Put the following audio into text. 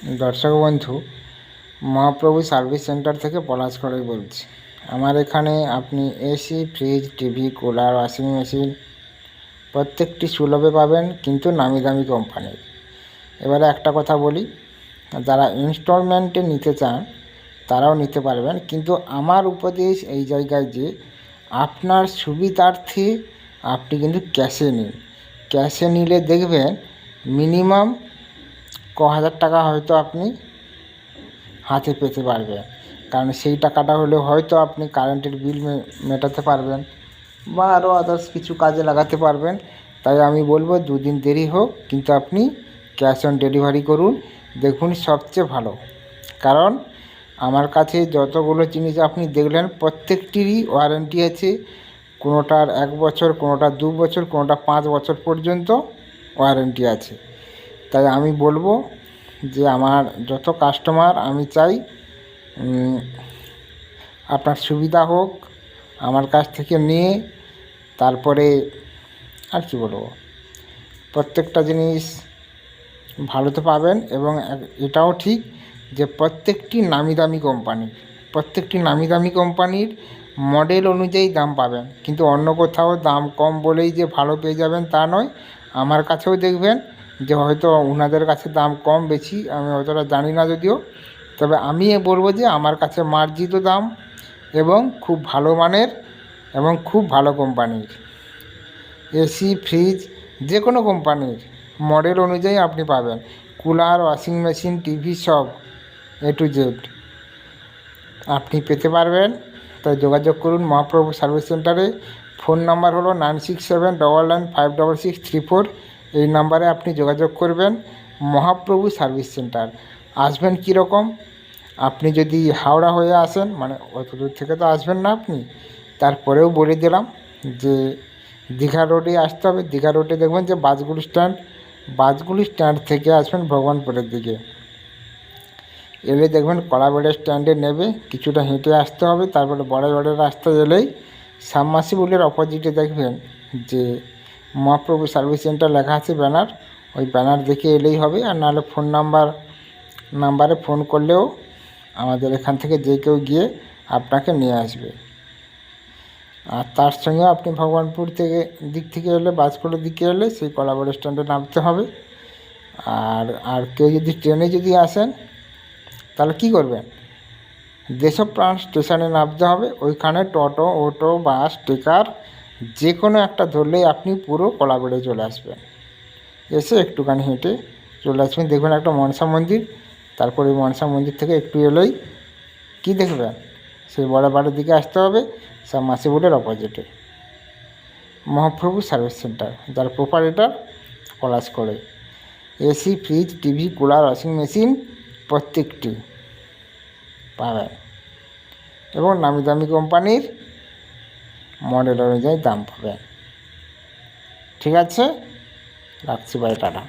দর্শক বন্ধু, Mahaprabhu service centre থেকে পলাশ করে বলছি। আমার এখানে আপনি AC, fridge, TV, cooler, washing machine প্রত্যেকটি সুলভে পাবেন, কিন্তু নামি দামি কোম্পানির। এবারে একটা কথা বলি, যারা ইনস্টলমেন্টে নিতে চান তারাও নিতে পারবেন, কিন্তু আমার উপদেশ এই জায়গায় যে আপনার সুবিধার্থে আপনি কিন্তু ক্যাশে নিন। ক্যাশে নিলে দেখবেন মিনিমাম ক হাজার টাকা হয়তো আপনি হাতে পেতে পারবেন, কারণ সেই টাকাটা হলে হয়তো আপনি কারেন্টের বিল মেটাতে পারবেন বা আরও আদার্স কিছু কাজে লাগাতে পারবেন। তাই আমি বলবো 2 দিন দেরি হোক, কিন্তু আপনি ক্যাশ অন ডেলিভারি করুন, দেখুন সবচেয়ে ভালো। কারণ আমার কাছে যতগুলো জিনিস আপনি দেখলেন প্রত্যেকটিরই ওয়ারেন্টি আছে। কোনোটার 1 বছর, কোনোটা 2 বছর, কোনোটা 5 বছর পর্যন্ত ওয়ারেন্টি আছে। তাই আমি বলবো যে আমার যত কাস্টমার, আমি চাই আপনার সুবিধা হোক, আমার কাছ থেকে নিয়ে তারপরে আর কি বলবো, প্রত্যেকটা জিনিস ভালোতে পাবেন। এবং এটাও ঠিক যে প্রত্যেকটি নামি দামি কোম্পানির মডেল অনুযায়ী দাম পাবেন, কিন্তু অন্য কোথাও দাম কম বলেই যে ভালো পেয়ে যাবেন তা নয়। আমার কাছেও দেখবেন যে হয়তো ওনাদের কাছে দাম কম বেশি আমি অতটা জানি না যদিও, তবে আমি বলবো যে আমার কাছে মার্জিত দাম এবং খুব ভালো মানের এবং খুব ভালো কোম্পানির এসি, ফ্রিজ যে কোনো কোম্পানির মডেল অনুযায়ী আপনি পাবেন। কুলার, ওয়াশিং মেশিন, টিভি সব A to Z আপনি পেতে পারবেন। তাই যোগাযোগ করুন মহাপ্রভু সার্ভিস সেন্টারে। ফোন নাম্বার হলো 9679956634। এই নাম্বারে আপনি যোগাযোগ করবেন। Mahaprabhu service centre. আসবেন কীরকম, আপনি যদি হাওড়া হয়ে আসেন, মানে অত দূর থেকে তো আসবেন না আপনি, তারপরেও বলে দিলাম যে দীঘা রোডে আসতে হবে। দীঘা রোডে দেখবেন যে বাসগুলি স্ট্যান্ড থেকে আসবেন ভগবানপুরের দিকে এলে দেখবেন কলাবাড়ি স্ট্যান্ডে নেবে, কিছুটা হেঁটে আসতে হবে। তারপরে বড়াইবাড়ির রাস্তায় এলেই সাবমার্সিবলের অপোজিটে দেখবেন যে মহাপ্রভু সার্ভিস সেন্টার লেখা আছে ব্যানার, ওই ব্যানার দেখে এলেই হবে। আর নাহলে ফোন নাম্বারে ফোন করলেও আমাদের এখান থেকে যে কেউ গিয়ে আপনাকে নিয়ে আসবে। আর তার সঙ্গে আপনি ভগবানপুর দিক থেকে এলে, বাসগুলোর দিকে এলে সেই কলাবাড়ি স্ট্যান্ডে নামতে হবে। আর কেউ যদি ট্রেনে যদি আসেন তাহলে কী করবেন, দেশপ্রাণ স্টেশনে নামতে হবে। ওইখানে টোটো, অটো, বাস, ট্রেকার যে কোনো একটা ধরলেই আপনি পুরো কলাবাড়ি চলে আসবেন। এসে একটুখানি হেঁটে চলে আসবেন, দেখবেন একটা মনসা মন্দির। তারপর ওই মনসা মন্দির থেকে একটু এলেই কী দেখবেন, সেই বড় বাড়ির দিকে আসতে হবে, সাবমার্সিবলের অপোজিটে মহাপ্রভু সার্ভিস সেন্টার, যার প্রোপাইটার পলাশ করে। AC, fridge, TV, cooler, washing machine প্রত্যেকটি পাবেন এবং নামি দামি কোম্পানির মডেল অনুযায়ী দাম পাবেন। ঠিক আছে, রাখছি, বাই, টাটা।